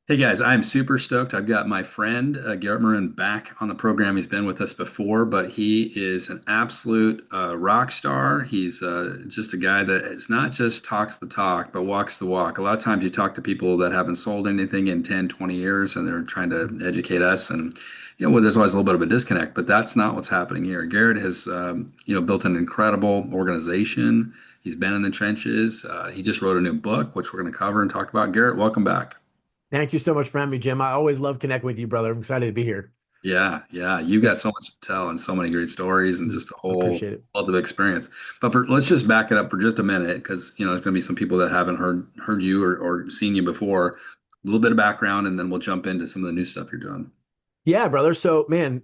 Hey guys, I'm super stoked. I've got my friend Garrett Maroon back on the program. He's been with us before, but he is an absolute rock star. He's just a guy that is not just talks the talk, but walks the walk. A lot of times you talk to people that haven't sold anything in 10, 20 years, and they're trying to educate us. And, well, there's always a little bit of a disconnect, but that's not what's happening here. Garrett has, built an incredible organization. He's been in the trenches. He just wrote a new book, which we're going to cover and talk about. Garrett, welcome back. Thank you so much for having me, Jim. I always love connecting with you, brother. I'm excited to be here. Yeah, yeah. You got so much to tell and so many great stories and just a I whole appreciate it. wealth of experience. But let's just back it up for just a minute because there's going to be some people that haven't heard you or seen you before. A little bit of background, and then we'll jump into some of the new stuff you're doing. Yeah, brother. So, man,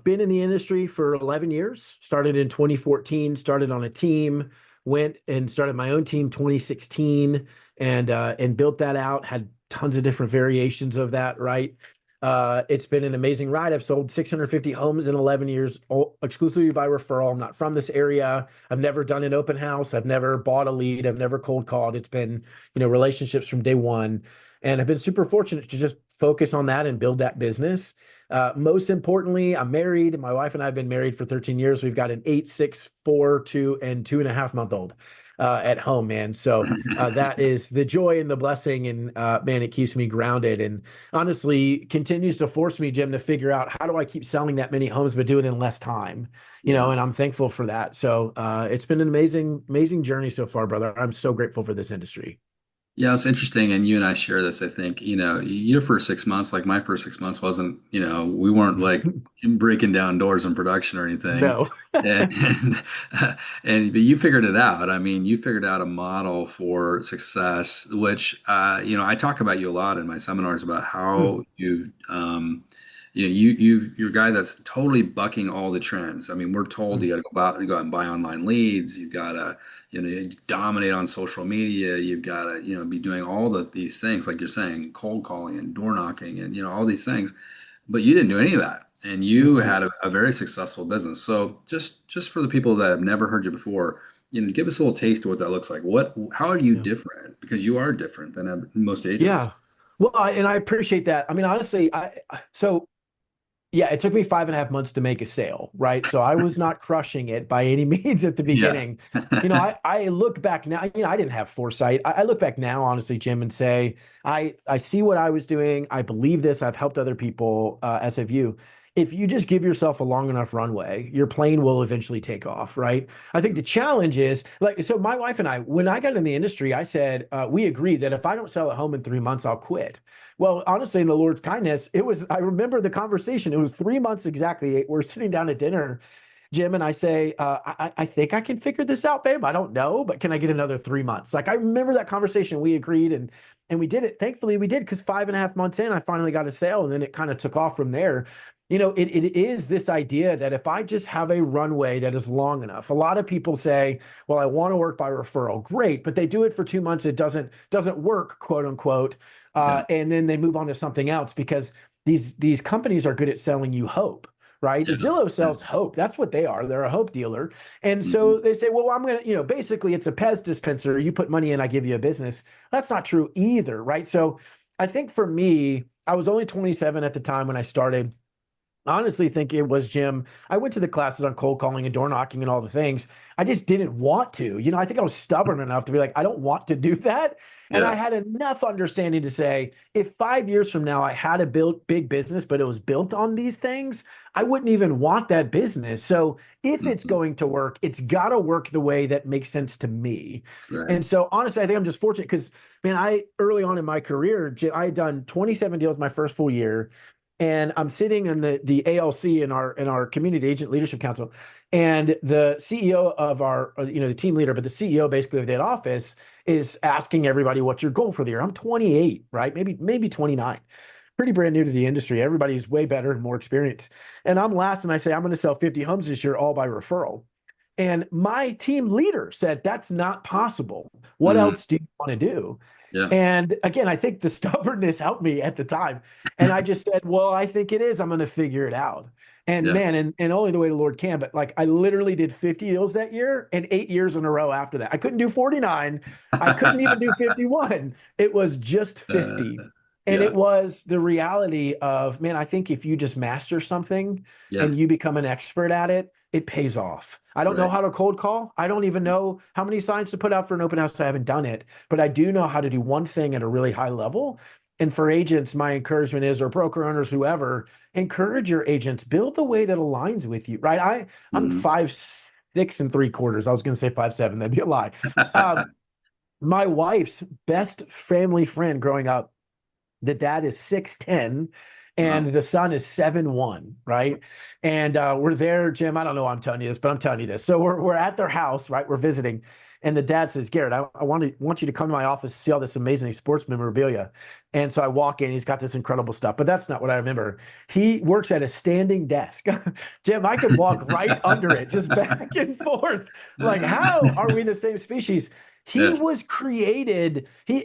been in the industry for 11 years. Started in 2014, started on a team, went and started my own team 2016 and built that out, had tons of different variations of that, right? It's been an amazing ride. I've sold 650 homes in 11 years, all exclusively by referral. I'm not from this area. I've never done an open house. I've never bought a lead. I've never cold called. It's been, relationships from day one. And I've been super fortunate to just focus on that and build that business. Most importantly, I'm married. My wife and I have been married for 13 years. We've got an 8, 6, 4, 2, and 2.5 month old at home, man. So that is the joy and the blessing. And man, it keeps me grounded and honestly continues to force me, Jim, to figure out how do I keep selling that many homes, but do it in less time, Yeah. and I'm thankful for that. So it's been an amazing, amazing journey so far, brother. I'm so grateful for this industry. Yeah, it's interesting, and you and I share this. I think, your first 6 months, like my first 6 months, wasn't, we weren't like breaking down doors in production or anything. No. And but you figured it out. I mean, you figured out a model for success, which I talk about you a lot in my seminars about how you're a guy that's totally bucking all the trends. I mean, we're told you go out and buy online leads. You've got to dominate on social media. You've got to, be doing all of these things, like you're saying, cold calling and door knocking and, all these things. But you didn't do any of that. And you had a very successful business. So just for the people that have never heard you before, give us a little taste of what that looks like. How are you Yeah. different? Because you are different than most agents. Yeah. Well, and I appreciate that. I mean, honestly, so yeah, it took me 5.5 months to make a sale, right? So I was not crushing it by any means at the Yeah. beginning. I look back now, I didn't have foresight. I look back now, honestly, Jim, and say, I see what I was doing. I believe this. I've helped other people, as have you. If you just give yourself a long enough runway, your plane will eventually take off, right? I think the challenge is like, so my wife and I, when I got in the industry, I said, we agreed that if I don't sell a home in 3 months, I'll quit. Well, honestly, in the Lord's kindness, I remember the conversation. It was 3 months exactly. We're sitting down at dinner, Jim, and I say, I think I can figure this out, babe. I don't know, but can I get another 3 months? Like I remember that conversation. We agreed and we did it. Thankfully, we did because 5.5 months in, I finally got a sale and then it kind of took off from there. It is this idea that if I just have a runway that is long enough, a lot of people say, well, I want to work by referral. Great, but they do it for 2 months. It doesn't work, quote unquote. Yeah. And then they move on to something else because these companies are good at selling you hope, right? Yeah. Zillow Yeah. sells hope. That's what they are. They're a hope dealer. And Mhm. so they say, well, I'm going to, basically it's a Pez dispenser. You put money in, I give you a business. That's not true either, right? So I think for me, I was only 27 at the time when I started. Honestly think it was, Jim. I went to the classes on cold calling and door knocking and all the things. I just didn't want to. I think I was stubborn enough to be like, I don't want to do that. And I Yeah. had enough understanding to say, if 5 years from now I had a built big business, but it was built on these things, I wouldn't even want that business. So if it's Mhm. going to work, it's got to work the way that makes sense to me. Right. And so honestly, I think I'm just fortunate because, man, I early on in my career, I had done 27 deals my first full year. And I'm sitting in the ALC in our community agent leadership council, and the CEO of our the team leader, but the CEO basically of that office is asking everybody, "What's your goal for the year?" I'm 28, right? Maybe 29, pretty brand new to the industry. Everybody's way better and more experienced, and I'm last, and I say I'm going to sell 50 homes this year, all by referral. And my team leader said, "That's not possible. What Mm. else do you want to do?" Yeah. And again, I think the stubbornness helped me at the time. And I just said, well, I think it is. I'm going to figure it out. And Yeah. man, and only the way the Lord can, but like I literally did 50 deals that year and 8 years in a row after that. I couldn't do 49. I couldn't even do 51. It was just Uh, 50. And Yeah. it was the reality of, man, I think if you just master something Yeah. and you become an expert at it, it pays off. I don't know Right. how to cold call. I don't even know how many signs to put out for an open house. I haven't done it, but I do know how to do one thing at a really high level. And for agents, my encouragement is, or broker owners, whoever, encourage your agents, build the way that aligns with you, right? I'm Mhm. 5'6¾". I was going to say 5'7". That'd be a lie. Um, my wife's best family friend growing up, the dad is 6'10", and Wow. the son is 7'1", right? And we're there, Jim. I don't know why I'm telling you this, but I'm telling you this. So we're at their house, right? We're visiting. And the dad says, Garrett, I want you to come to my office to see all this amazing sports memorabilia. And so I walk in, he's got this incredible stuff, but that's not what I remember. He works at a standing desk. Jim, I could walk right under it, just back and forth. Like, how are we the same species? He Yeah. was created. He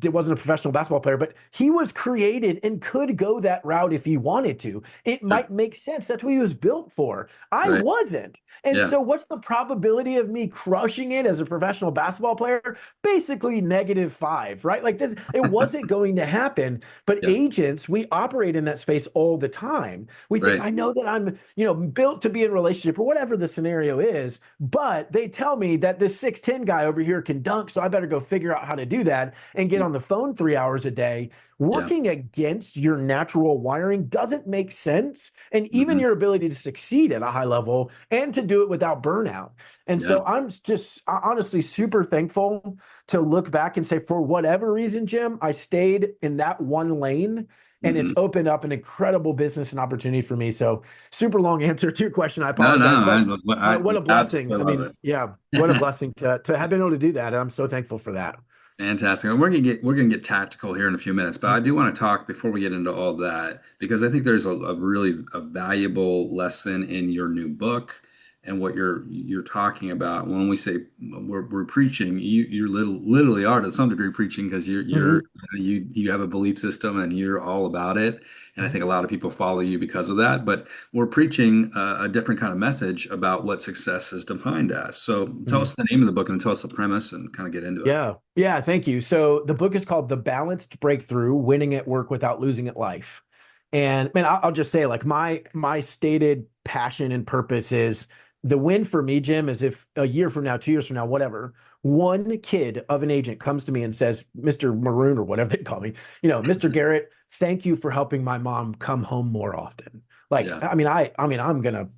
wasn't a professional basketball player, but he was created and could go that route if he wanted to. It Yeah. might make sense. That's what he was built for. I Right. wasn't. And Yeah. so, what's the probability of me crushing it as a professional basketball player? Basically, -5, right? Like this, it wasn't going to happen. But Yeah. agents, we operate in that space all the time. We think, Right. I know that I'm, built to be in a relationship or whatever the scenario is, but they tell me that this 6'10" guy over here can dunk, so I better go figure out how to do that and get on the phone 3 hours a day. Yeah. Working against your natural wiring doesn't make sense. And even Hmm. your ability to succeed at a high level and to do it without burnout. And Yeah. so I'm just honestly super thankful to look back and say, for whatever reason, Jim, I stayed in that one lane and it's Hmm. opened up an incredible business and opportunity for me. So super long answer to your question. I No, apologize, but no, what a blessing. I absolutely love mean, yeah, what a it. blessing to have been able to do that. And I'm so thankful for that. Fantastic. And we're gonna get tactical here in a few minutes, but I do want to talk before we get into all that because I think there's a really a valuable lesson in your new book and what you're talking about. When we say we're preaching, you literally are to some degree preaching because Mm-hmm. you have a belief system and you're all about it. And I Mm-hmm. think a lot of people follow you because of that. But we're preaching a different kind of message about what success is defined as. So tell Mm-hmm. us the name of the book and tell us the premise and kind of get into it. Yeah. Yeah. Thank you. So the book is called The Balanced Breakthrough: Winning at Work Without Losing at Life. And man, I'll just say, like, my stated passion and purpose is the win for me, Jim, is if a year from now, 2 years from now, whatever, one kid of an agent comes to me and says, Mr. Maroon, or whatever they call me, Mr. Garrett, thank you for helping my mom come home more often. Like, Yeah. I mean, I'm gonna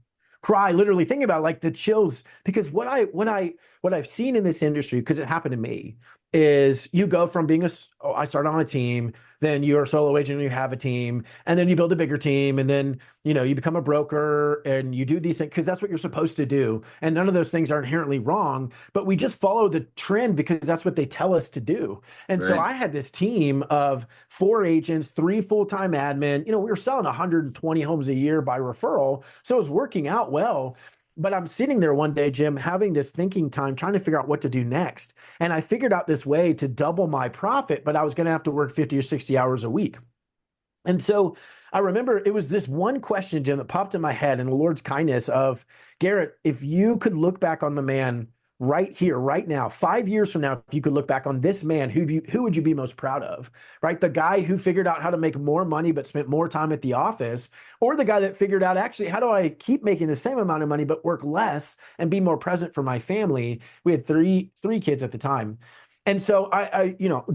cry literally thinking about, like, the chills, because what I've seen in this industry, because it happened to me, is you go from being I started on a team, then you're a solo agent and you have a team, and then you build a bigger team, and then you become a broker and you do these things because that's what you're supposed to do. And none of those things are inherently wrong, but we just follow the trend because that's what they tell us to do. And so Right. I had this team of 4 agents, 3 full-time admin. We were selling 120 homes a year by referral, so it was working out well. But I'm sitting there one day, Jim, having this thinking time, trying to figure out what to do next. And I figured out this way to double my profit, but I was going to have to work 50 or 60 hours a week. And so I remember it was this one question, Jim, that popped in my head in the Lord's kindness of, Garrett, if you could look back on the man right here, right now, 5 years from now, if you could look back on this man, who would you be most proud of? Right? The guy who figured out how to make more money but spent more time at the office, or the guy that figured out, actually, how do I keep making the same amount of money but work less and be more present for my family? We had three kids at the time. And so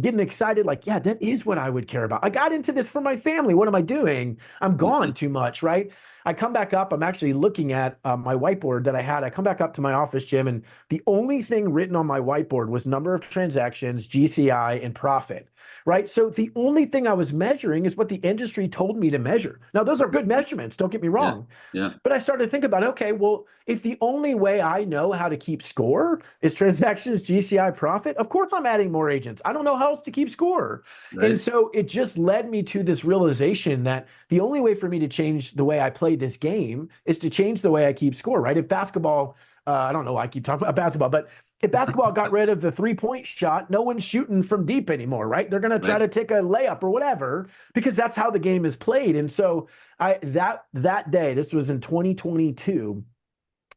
getting excited, like, yeah, that is what I would care about. I got into this for my family. What am I doing? I'm Hmm. gone too much, right? I come back up. I'm actually looking at my whiteboard that I had. I come back up to my office, Jim, and the only thing written on my whiteboard was number of transactions, GCI, and profit, right? So the only thing I was measuring is what the industry told me to measure. Now, those are good measurements. Don't get me Yeah. wrong. Yeah. But I started to think about, okay, well, if the only way I know how to keep score is transactions, GCI, profit, of course I'm adding more agents. I don't know how else to keep score. And Right. so it just led me to this realization that the only way for me to change the way I play this game is to change the way I keep score, right? If basketball, I don't know why I keep talking about basketball, but if basketball got rid of the 3-point shot, no one's shooting from deep anymore, right? They're going to try Right. to take a layup or whatever because that's how the game is played. And so that day, this was in 2022,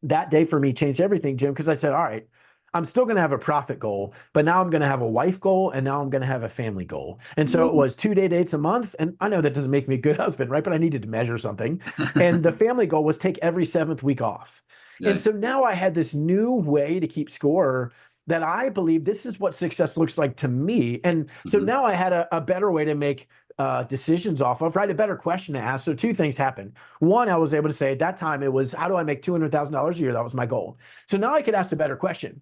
that day for me changed everything, Jim, because I said, all right, I'm still going to have a profit goal, but now I'm going to have a wife goal and now I'm going to have a family goal. And so it Mhm. was 2 day dates a month. And I know that doesn't make me a good husband, right? But I needed to measure something. And the family goal was take every seventh week off. And Right. so now I had this new way to keep score that I believe this is what success looks like to me. And so Hmm. now I had a better way to make decisions off of, right? A better question to ask. So two things happened. One, I was able to say at that time, it was, how do I make $200,000 a year? That was my goal. So now I could ask a better question.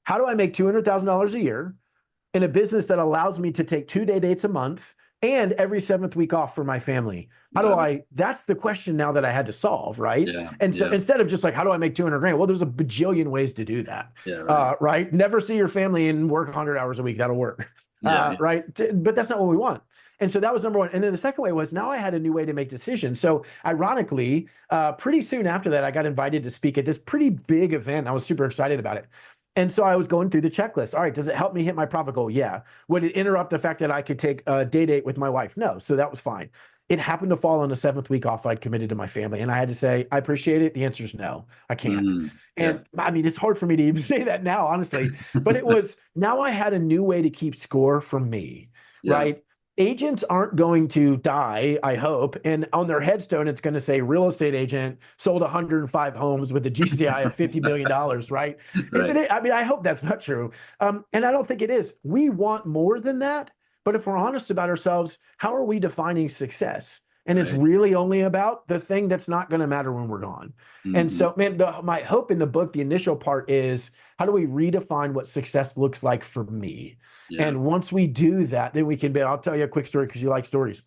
How do I make $200,000 a year in a business that allows me to take 2 day dates a month and every seventh week off for my family? How do Got it. I, that's the question now that I had to solve, right? Yeah. And so Yeah. instead of just like, how do I make 200 grand? Well, there's a bajillion ways to do that, Yeah. Right. right? Never see your family and work 100 hours a week. That'll work, Yeah. right? But that's not what we want. And so that was number one. And then the second way was now I had a new way to make decisions. So ironically, pretty soon after that, I got invited to speak at this pretty big event. I was super excited about it. And so I was going through the checklist. All right, does it help me hit my profit goal? Yeah. Would it interrupt the fact that I could take a day date with my wife? No. So that was fine. It happened to fall on the seventh week off I'd committed to my family. And I had to say, I appreciate it. The answer is no, I can't. Mm. Yeah. And I mean, it's hard for me to even say that now, honestly, but it was now I had a new way to keep score from me, Yeah. right? Agents aren't going to die, I hope. And on their headstone, it's going to say real estate agent sold 105 homes with a GCI of $50 million, right? If it Right. is, I mean, I hope that's not true. And I don't think it is. We want more than that. But if we're honest about ourselves, how are we defining success? And it's Right. really only about the thing that's not going to matter when we're gone. And Hmm. so, man, my hope in the book, the initial part is how do we redefine what success looks like for me? Yeah. And once we do that, then we can be, I'll tell you a quick story because you like stories.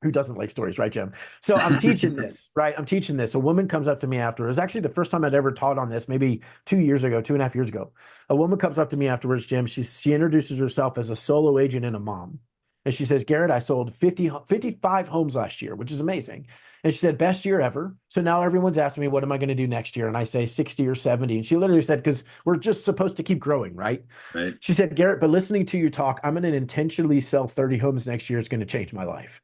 Who doesn't like stories, right, Jim? So I'm teaching this, right? I'm teaching this. A woman comes up to me after. It was actually the first time I'd ever taught on this, maybe 2 years ago, 2.5 years ago. A woman comes up to me afterwards, Jim. She introduces herself as a solo agent and a mom. And she says, Garrett, I sold 55 homes last year, which is amazing. And she said, best year ever. So now everyone's asking me, what am I going to do next year? And I say 60 or 70. And she literally said, because we're just supposed to keep growing, right? Right. She said, Garrett, but listening to you talk, I'm going to intentionally sell 30 homes next year. It's going to change my life.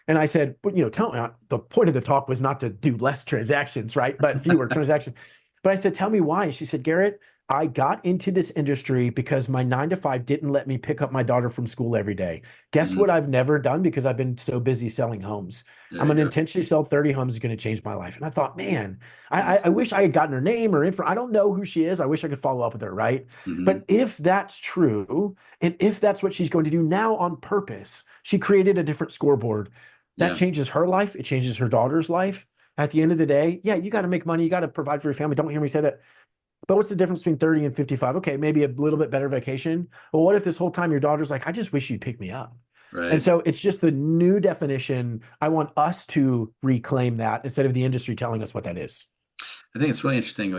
And I said, but tell me, the point of the talk was not to do less transactions, right? But fewer transactions. But I said, tell me why. She said, Garrett, I got into this industry because my 9 to 5 didn't let me pick up my daughter from school every day. Guess Mm. what I've never done because I've been so busy selling homes. There I'm you going to go. intentionally sell 30 homes is going to change my life. And I thought, man, I Awesome. wish I had gotten her name or info. I don't know who she is. I wish I could follow up with her, right? Hmm. But if that's true, and if that's what she's going to do now on purpose, she created a different scoreboard that Yeah. changes her life. It changes her daughter's life. At the end of the day, yeah, you got to make money. You got to provide for your family. Don't hear me say that. But what's the difference between 30 and 55? Okay, maybe a little bit better vacation. Well, what if this whole time your daughter's like, I just wish you'd pick me up? And Right. so it's just the new definition. I want us to reclaim that instead of the industry telling us what that is. I think it's really interesting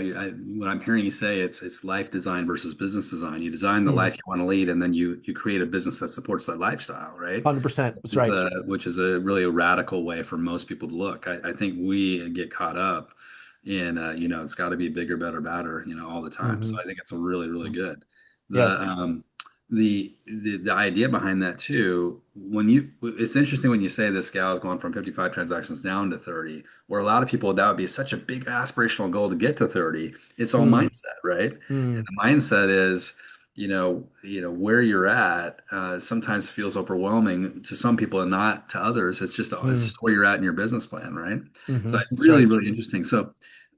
what I'm hearing you say. It's life design versus business design. You design the life you want to lead, and then you create a business that supports that lifestyle, right? 100%. That's right. Which is a really a radical way for most people to look. I think we get caught up in it's got to be bigger, better, better, all the time. So Hmm. I think it's really, really good. Yeah. The the idea behind that too, it's interesting when you say this gal is going from 55 transactions down to 30, where a lot of people that would be such a big aspirational goal to get to 30. It's all Mm, mindset, right? And mm, the mindset is where you're at sometimes feels overwhelming to some people and not to others. It's mm, just where you're at in your business plan, right? So That's really, right. really interesting. So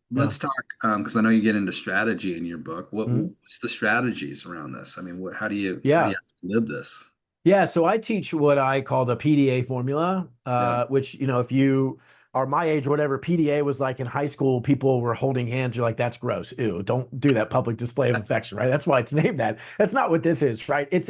Yeah. let's talk because I know you get into strategy in your book. Mm, What's the strategies around this? I mean, how do you yeah. live this? Yeah, so I teach what I call the PDA formula, Yeah. which, if you are my age, whatever PDA was like in high school, people were holding hands. You're like, that's gross. Ew, don't do that public display of affection, right? That's why it's named that. That's not what this is, right? It's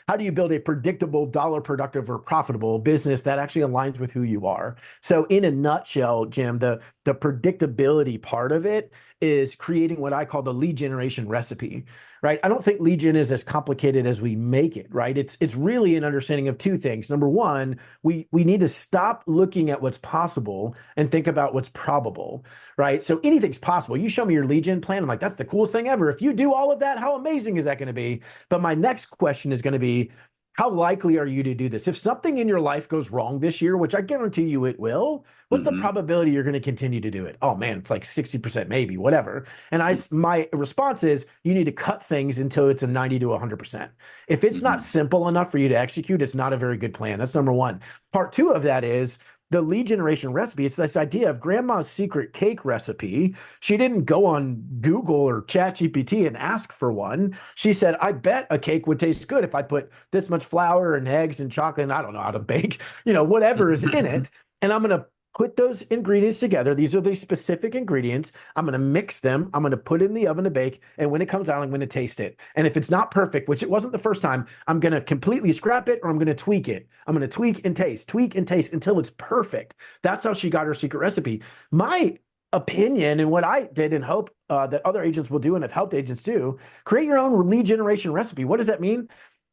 how do you build a predictable, dollar productive or profitable business that actually aligns with who you are? So in a nutshell, Jim, the predictability part of it is creating what I call the lead generation recipe, right? I don't think lead gen is as complicated as we make it, right? It's really an understanding of two things. Number one, we need to stop looking at what's possible and think about what's probable, right? So anything's possible. You show me your lead gen plan, I'm like, that's the coolest thing ever. If you do all of that, how amazing is that going to be? But my next question is going to be, how likely are you to do this? If something in your life goes wrong this year, which I guarantee you it will, what's the Hmm. probability you're going to continue to do it? Oh man, it's like 60% maybe, whatever. And my response is you need to cut things until it's a 90 to 100%. If it's not Hmm. simple enough for you to execute, it's not a very good plan. That's number one. Part two of that is the lead generation recipe. It's this idea of grandma's secret cake recipe. She didn't go on Google or ChatGPT and ask for one. She said, I bet a cake would taste good if I put this much flour and eggs and chocolate, and I don't know how to bake, whatever is in it. And I'm going to put those ingredients together. These are the specific ingredients. I'm going to mix them. I'm going to put it in the oven to bake. And when it comes out, I'm going to taste it. And if it's not perfect, which it wasn't the first time, I'm going to completely scrap it or I'm going to tweak it. I'm going to tweak and taste until it's perfect. That's how she got her secret recipe. My opinion and what I did and hope that other agents will do and have helped agents do, create your own lead generation recipe. What does that mean?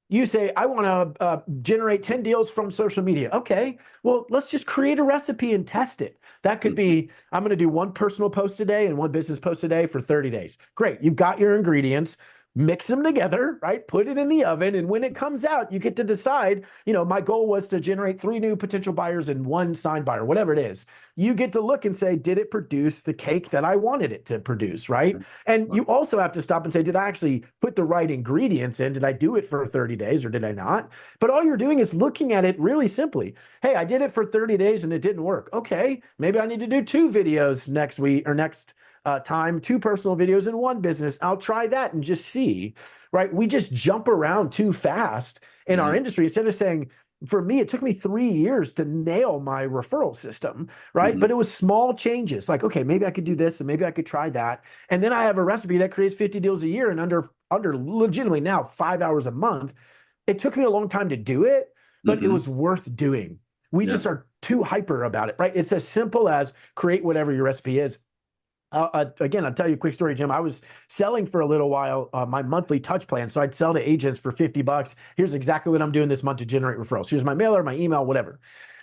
You say, I want to generate 10 deals from social media. Okay, well, let's just create a recipe and test it. That could be, I'm going to do one personal post a day and one business post a day for 30 days. Great. You've got your ingredients, mix them together, right? Put it in the oven. And when it comes out, you get to decide, my goal was to generate 3 new potential buyers and 1 signed buyer, whatever it is. You get to look and say, did it produce the cake that I wanted it to produce, right? And you also have to stop and say, did I actually put the right ingredients in? Did I do it for 30 days or did I not? But all you're doing is looking at it really simply. Hey, I did it for 30 days and it didn't work. Okay, maybe I need to do 2 videos next week or next time, 2 personal videos and 1 business. I'll try that and just see, right? We just jump around too fast in our Yeah. industry instead of saying, for me, it took me 3 years to nail my referral system, right? Hmm. But it was small changes like, okay, maybe I could do this and maybe I could try that. And then I have a recipe that creates 50 deals a year and under legitimately now 5 hours a month. It took me a long time to do it, but it Hmm. was worth doing. We Yeah. just are too hyper about it, right? It's as simple as create whatever your recipe is. Again, I'll tell you a quick story, Jim. I was selling for a little while my monthly touch plan. So I'd sell to agents for $50. Here's exactly what I'm doing this month to generate referrals. Here's my mailer, my email, whatever.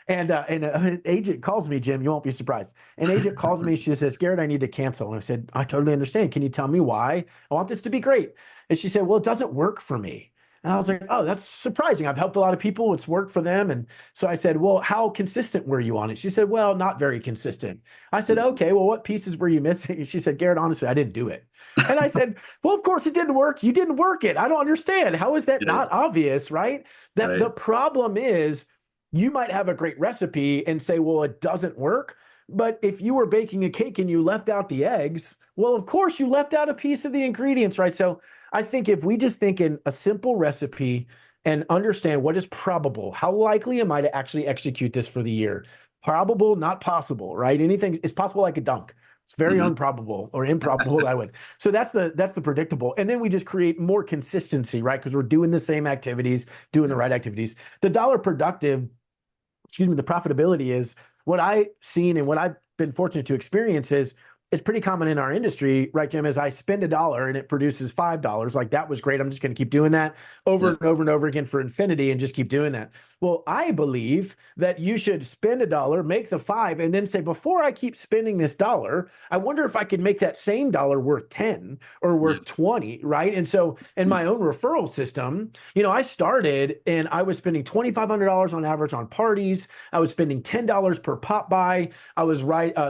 And an agent calls me, Jim. You won't be surprised. An agent calls me. She says, Garrett, I need to cancel. And I said, I totally understand. Can you tell me why? I want this to be great. And she said, well, it doesn't work for me. And I was like, oh, that's surprising. I've helped a lot of people. It's worked for them. And so I said, well, how consistent were you on it? She said, well, not very consistent. I said, Mhm. okay, well, what pieces were you missing? She said, Garrett, honestly, I didn't do it. And I said, well, of course it didn't work. You didn't work it. I don't understand. How is that Yeah. not obvious, right? That the Right. problem is you might have a great recipe and say, well, it doesn't work. But if you were baking a cake and you left out the eggs, well, of course you left out a piece of the ingredients, right? So I think if we just think in a simple recipe and understand what is probable, how likely am I to actually execute this for the year? Probable, not possible, right? Anything is possible like a dunk. It's very Hmm. improbable or improbable, I would. So that's the predictable. And then we just create more consistency, right? Because we're doing the same activities, doing the Yeah. right activities. The dollar productive, excuse me, the profitability is what I've seen and what I've been fortunate to experience is it's pretty common in our industry, right, Jim? As I spend $1 and it produces $5, like that was great. I'm just going to keep doing that over Yeah. and over and over again for infinity and just keep doing that. Well, I believe that you should spend $1, make the 5, and then say, before I keep spending this dollar, I wonder if I could make that same dollar worth 10 or Yeah. worth 20, right? And so in my own referral system, I started and I was spending $2,500 on average on parties. I was spending $10 per pop by. I was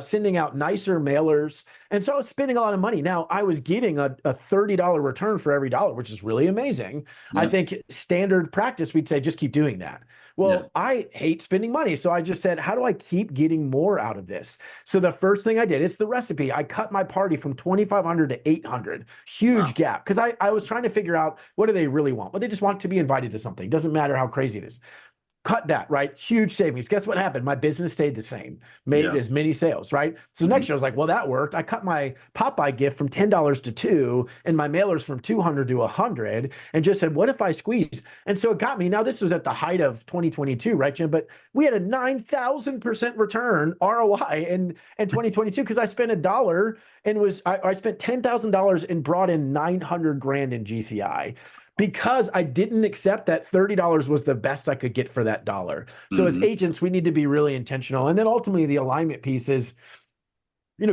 sending out nicer mailers. And so I was spending a lot of money. Now I was getting a $30 return for every dollar, which is really amazing. I Yeah. think standard practice, we'd say, just keep doing that. Yeah. Well, I hate spending money. So I just said, how do I keep getting more out of this? So the first thing I did, it's the recipe. I cut my party from 2,500 to 800, huge Wow. gap. Because I was trying to figure out, what do they really want? Well, they just want to be invited to something. Doesn't matter how crazy it is. Cut that, right? Huge savings. Guess what happened? My business stayed the same, made Yeah. as many sales, right? So Hmm. next year I was like, well, that worked. I cut my Popeye gift from $10 to 2 and my mailers from 200 to 100 and just said, what if I squeeze? And so it got me. Now, this was at the height of 2022, right, Jim? But we had a 9,000% return ROI in 2022 because I spent $1 and I spent $10,000 and brought in 900 grand in GCI because I didn't accept that $30 was the best I could get for that dollar. So as Hmm. agents, we need to be really intentional. And then ultimately the alignment piece is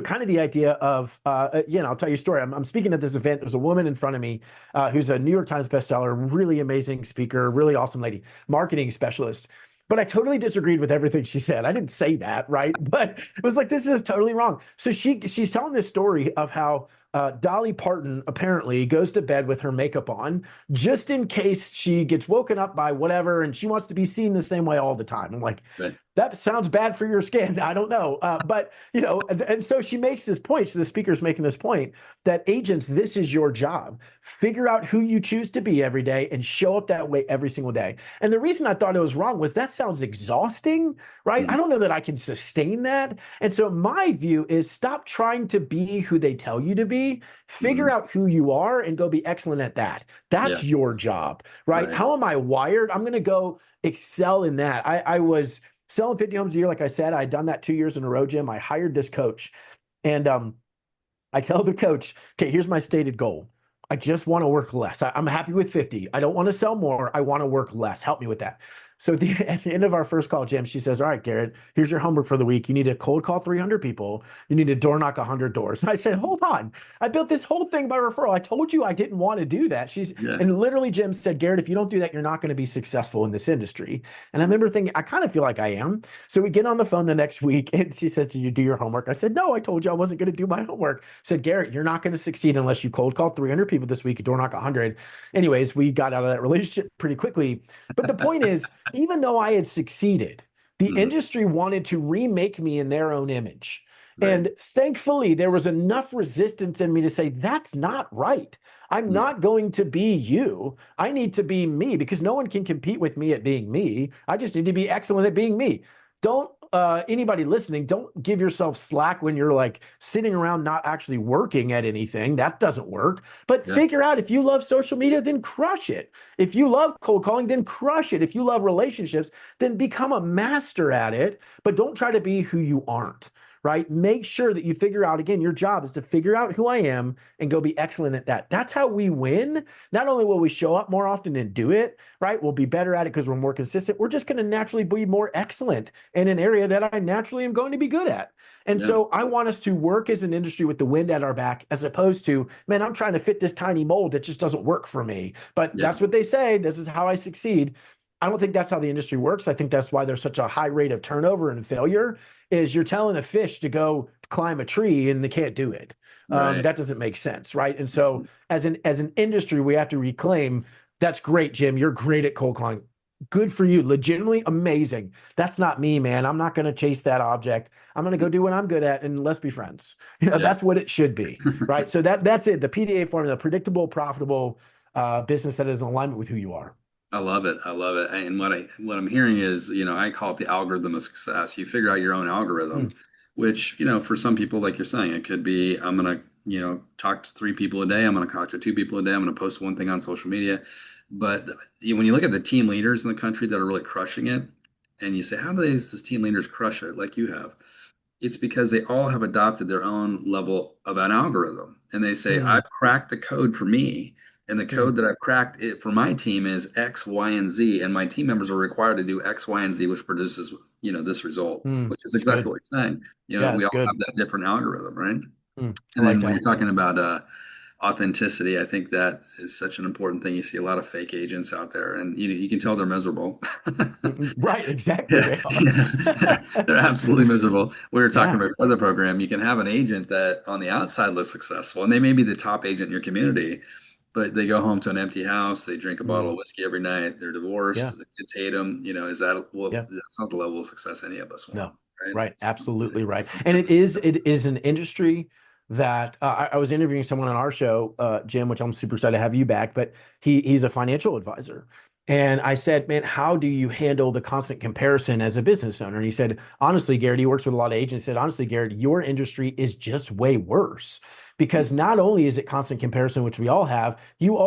kind of the idea of, I'll tell you a story. I'm speaking at this event. There's a woman in front of me who's a New York Times bestseller, really amazing speaker, really awesome lady, marketing specialist. But I totally disagreed with everything she said. I didn't say that, right? But it was like, this is totally wrong. So she's telling this story of how Dolly Parton apparently goes to bed with her makeup on just in case she gets woken up by whatever and she wants to be seen the same way all the time. I'm like, Right. that sounds bad for your skin. I don't know. But, and so she makes this point. So the speaker's making this point that agents, this is your job. Figure out who you choose to be every day and show up that way every single day. And the reason I thought it was wrong was that sounds exhausting, right? I Mhm. don't know that I can sustain that. And so my view is stop trying to be who they tell you to be. Figure Mhm. out who you are and go be excellent at that. Yeah. That's your job, right? Right. How am I wired? I'm going to go excel in that. I was selling 50 homes a year. Like I said, I'd done that 2 years in a row, Jim. I hired this coach and I tell the coach, okay, here's my stated goal. I just want to work less. I'm happy with 50. I don't want to sell more. I want to work less. Help me with that. So at the end of our first call, Jim, she says, all right, Garrett, here's your homework for the week. You need to cold call 300 people. You need to door knock 100 doors. And I said, hold on. I built this whole thing by referral. I told you I didn't want to do that. Yeah. And literally Jim said, Garrett, if you don't do that, you're not going to be successful in this industry. And I remember thinking, I kind of feel like I am. So we get on the phone the next week and she says, did you do your homework? I said, no, I told you I wasn't going to do my homework. Said, Garrett, you're not going to succeed unless you cold call 300 people this week, door knock 100. Anyways, we got out of that relationship pretty quickly. But the point is, even though I had succeeded, the Mhm. industry wanted to remake me in their own image. Right. And thankfully, there was enough resistance in me to say, that's not right. I'm Mhm. not going to be you. I need to be me because no one can compete with me at being me. I just need to be excellent at being me. Don't anybody listening, don't give yourself slack when you're like sitting around not actually working at anything. That doesn't work. But Yeah. figure out if you love social media, then crush it. If you love cold calling, then crush it. If you love relationships, then become a master at it. But don't try to be who you aren't, right? Make sure that you figure out, again, your job is to figure out who I am and go be excellent at that. That's how we win. Not only will we show up more often and do it, right? We'll be better at it because we're more consistent. We're just going to naturally be more excellent in an area that I naturally am going to be good at. And Yeah. so I want us to work as an industry with the wind at our back, as opposed to, man, I'm trying to fit this tiny mold that just doesn't work for me. But Yeah. that's what they say. This is how I succeed. I don't think that's how the industry works. I think that's why there's such a high rate of turnover and failure is you're telling a fish to go climb a tree and they can't do it. Right. That doesn't make sense, right? And so as an industry, we have to reclaim that's great, Jim. You're great at cold calling. Good for you. Legitimately amazing. That's not me, man. I'm not going to chase that object. I'm going to go do what I'm good at and let's be friends. Yeah. That's what it should be, right? So that's it. The PDA formula, predictable, profitable business that is in alignment with who you are. I love it. I love it. And what I'm hearing is, I call it the algorithm of success. You figure out your own algorithm, Mm, which, for some people, like you're saying, it could be I'm gonna, talk to 3 people a day. I'm gonna talk to 2 people a day. I'm gonna post one thing on social media. But when you look at the team leaders in the country that are really crushing it, and you say, how do these team leaders crush it like you have? It's because they all have adopted their own level of an algorithm. And they say, mm, I've cracked the code for me. And the mm, code that I've cracked it for my team is X, Y, and Z. And my team members are required to do X, Y, and Z, which produces, this result, which is it's exactly good. what you're saying. Yeah, We it's all have good. that different algorithm, right? I And like then when that. you're talking about authenticity, I think that is such an important thing. You see a lot of fake agents out there, and you can tell they're miserable. Right, exactly. Yeah, They are. yeah. They're absolutely miserable. We were talking Yeah, about for the program. You can have an agent that on the outside looks successful, and they may be the top agent in your community, but they go home to an empty house. They drink a bottle mm, of whiskey every night. They're divorced. yeah, The kids hate them. Is that well? yeah. That's not the level of success any of us want, No, right? right. So, Absolutely right. And it is an industry that I was interviewing someone on our show, Jim, which I'm super excited to have you back, but he's a financial advisor. And I said, man, how do you handle the constant comparison as a business owner? And he said, honestly, Garrett, he works with a lot of agents. He said, honestly, Garrett, your industry is just way worse because not only is it constant comparison, which we all have,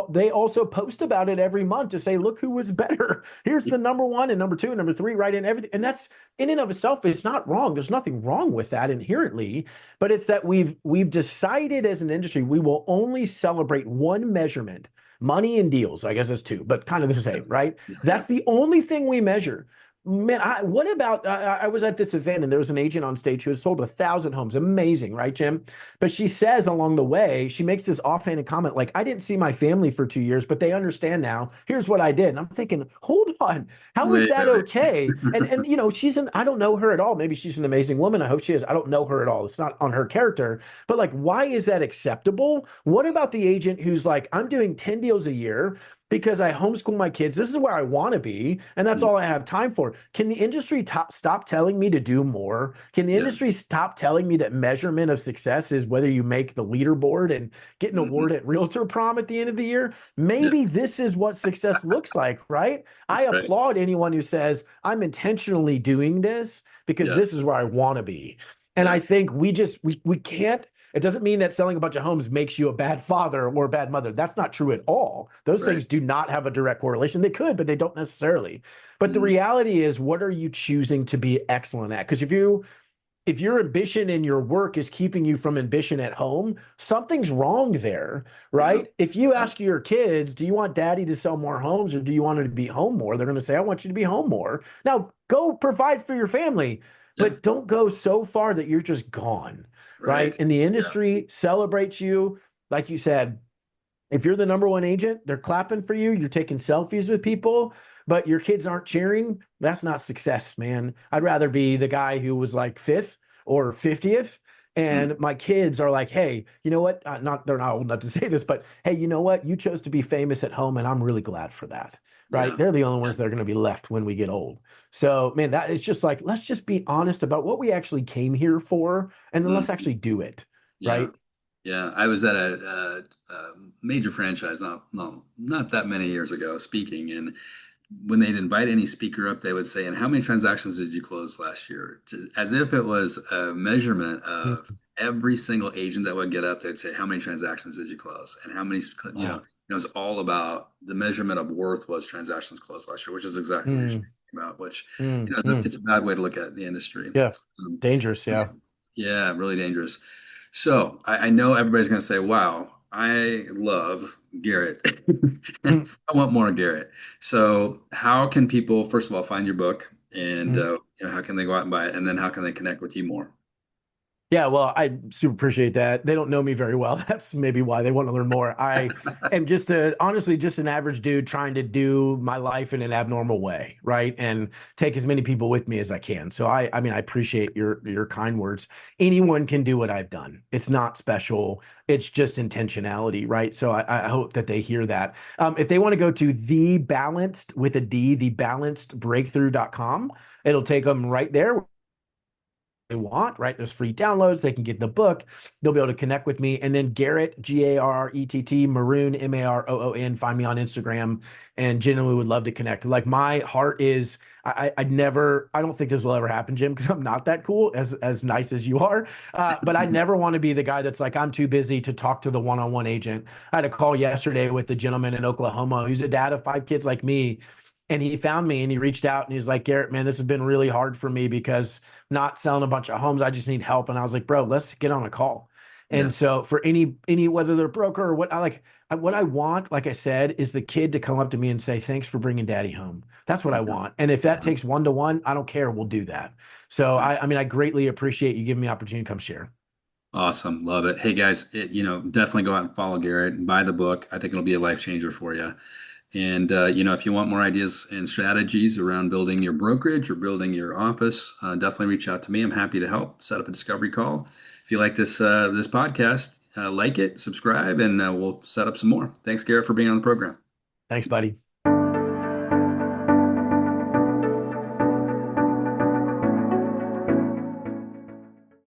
they also post about it every month to say, look who was better. Here's the number one and number two and number three, right? And everything. And that's in and of itself, it's not wrong. There's nothing wrong with that inherently, but it's that we've decided as an industry we will only celebrate one measurement, money and deals. I guess that's two, but kind of the yeah, same, right? yeah, yeah. That's the only thing we measure. Man, what about I was at this event and there was an agent on stage who had sold 1,000 homes. Amazing, right, Jim? But she says along the way, she makes this offhanded comment like, I didn't see my family for 2 years, but they understand now. Here's what I did. And I'm thinking, hold on, how is Wait that a okay? minute. And I don't know her at all. Maybe she's an amazing woman. I hope she is. I don't know her at all. It's not on her character. But like, why is that acceptable? What about the agent who's like, I'm doing 10 deals a year because I homeschool my kids. This is where I want to be, and that's all I have time for. Can the industry stop telling me to do more? Can the Yeah. industry stop telling me that measurement of success is whether you make the leaderboard and get an Hmm. award at Realtor Prom at the end of the year? Yeah. Maybe this is what success looks like, right? I Right. applaud anyone who says, I'm intentionally doing this because Yeah. this is where I want to be. And I Yeah. think we can't, it doesn't mean that selling a bunch of homes makes you a bad father or a bad mother. That's not true at all. Those Right. things do not have a direct correlation. They could, but they don't necessarily. But the Mhm. reality is, what are you choosing to be excellent at? Because if your ambition in your work is keeping you from ambition at home, something's wrong there, Yeah. right? If you Yeah. ask your kids, do you want daddy to sell more homes or do you want him to be home more? They're going to say, I want you to be home more. Now, go provide for your family, Yeah. but don't go so far that you're just gone, right? Right. And the Yeah. industry celebrates you. Like you said, if you're the number one agent, they're clapping for you, you're taking selfies with people, but your kids aren't cheering. That's not success, man. I'd rather be the guy who was like fifth or 50th. Mm. And my kids are like, hey, you know what? Not they're not old enough to say this, but hey, you know what? You chose to be famous at home, and I'm really glad for that. Right? Yeah. They're the only Yeah. ones that are going to be left when we get old. So, man, that it's just like let's just be honest about what we actually came here for, and then let's Mhm. actually do it. Yeah. Right? Yeah. I was at a major franchise not that many years ago speaking, and when they'd invite any speaker up, they would say, "And how many transactions did you close last year?" As if it was a measurement of Mhm. every single agent that would get up. They'd say, "How many transactions did you close?" And how many, Wow. it was all about the measurement of worth was transactions closed last year, which is exactly what you're Mm, speaking about. Which, mm, it's mm. a bad way to look at the industry. Yeah. Um, Dangerous. Yeah. yeah, really dangerous. So I know everybody's going to say, "Wow, I love Garrett. Mm, I want more Garrett." So how can people, first of all, find your book, and mm. how can they go out and buy it, and then how can they connect with you more? Yeah, well, I super appreciate that. They don't know me very well. That's maybe why they want to learn more. I am honestly just an average dude trying to do my life in an abnormal way, right? And take as many people with me as I can. So I mean, I appreciate your kind words. Anyone can do what I've done. It's not special. It's just intentionality, right? So I hope that they hear that. If they want to go to the balanced with a D, thebalancedbreakthrough.com, it'll take them right there they want, right? There's free downloads. They can get the book. They'll be able to connect with me. And then Garrett, Garrett, Maroon, Maroon. Find me on Instagram and genuinely would love to connect. Like my heart is, I don't think this will ever happen, Jim, because I'm not that cool, as nice as you are. But I never want to be the guy that's like, I'm too busy to talk to the one-on-one agent. I had a call yesterday with a gentleman in Oklahoma who's a dad of 5 kids like me. And he found me and he reached out and he's like, Garrett, man, this has been really hard for me because not selling a bunch of homes. I just need help. And I was like, bro, let's get on a call. Yeah. And so for any whether they're broker or what I want, like I said, is the kid to come up to me and say, thanks for bringing daddy home. That's what I want. And if that Yeah. takes 1-to-1, I don't care. We'll do that. So I mean, I greatly appreciate you giving me the opportunity to come share. Awesome. Love it. Hey guys, definitely go out and follow Garrett and buy the book. I think it'll be a life changer for you. And if you want more ideas and strategies around building your brokerage or building your office, definitely reach out to me. I'm happy to help set up a discovery call. If you like this podcast, like it, subscribe, and we'll set up some more. Thanks, Garrett, for being on the program. Thanks, buddy.